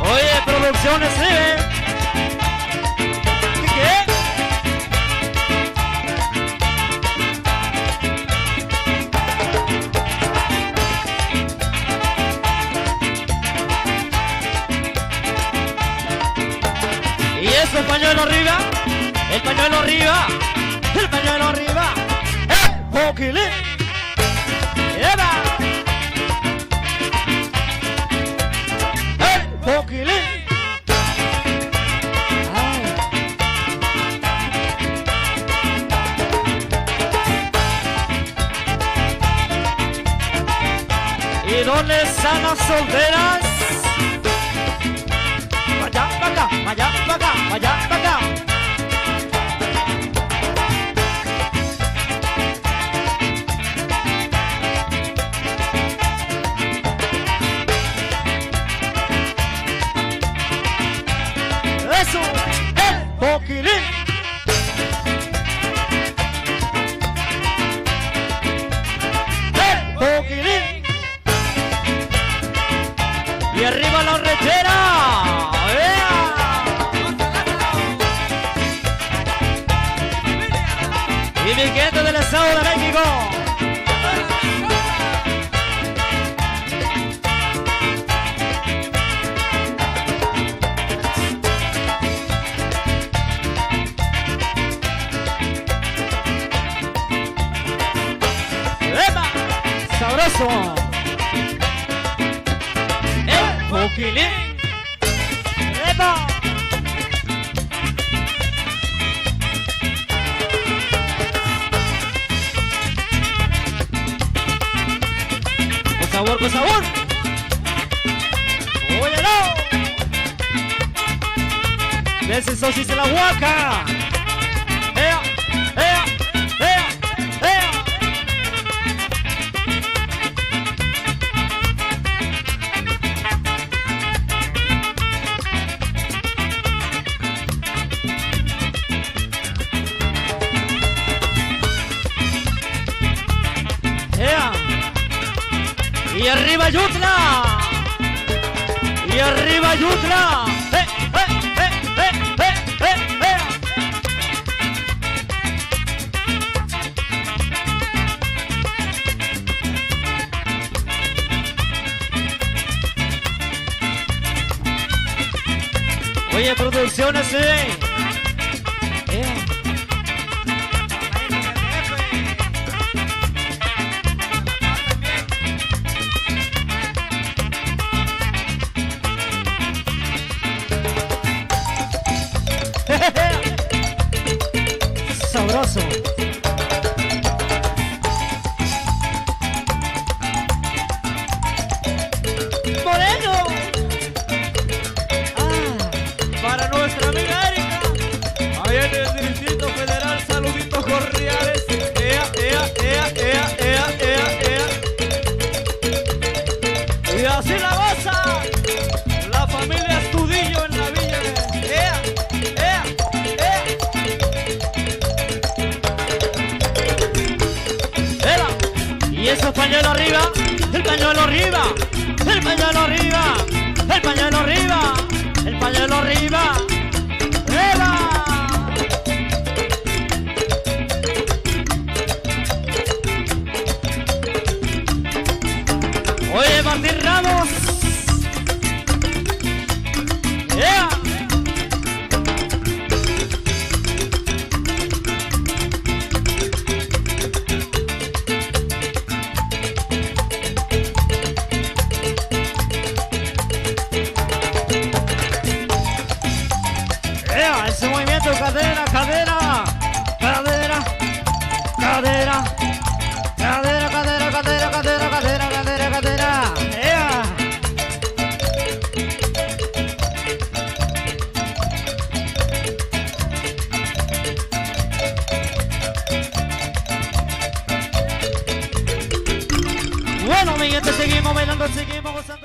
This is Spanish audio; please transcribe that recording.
Oye, producciones, sí, ¿eh? ¿Qué? Y eso, el pañuelo arriba, el pañuelo arriba, el pañuelo arriba, ¡Poquilín! ¡Eva! ¡Poquilín! ¿Y dónde están las solteras? Vaya para acá, vaya para acá, vaya para acá. Eso, Poquilín. Poquilín. Y arriba la rechera. Y mi gente del Estado de México. ¡Epa! ¡Sabroso! Poquilín. ¡Epa! Con sabor, con sabor. ¡Óyelo! ¡Ves eso si se la huaca! ¡Ea! ¡Ea! ¡Ea! ¡Ea! ¡Ea! Y arriba Yutla, y arriba Yutla. Oye, producciones, sí. Sabroso. Moreno. Para nuestra amiga Erika. Ahí en el Distrito Federal, saluditos cordiales. Ea, ea, ea, ea, ea, ea, ea. Y así la goza la familia Estudillo en la villa. Ea, ea, ea. Ea. Y ese pañuelo arriba, el pañuelo arriba, el pañuelo arriba, el pañuelo arriba, el pañuelo arriba. ¡Eva! Oye, Martín Ramos. ¡Ea! Ese movimiento, cadera, cadera, cadera, cadera, cadera, cadera, cadera, cadera, cadera, cadera, cadera. ¡Ea! Bueno, mi gente, seguimos bailando, seguimos gozando.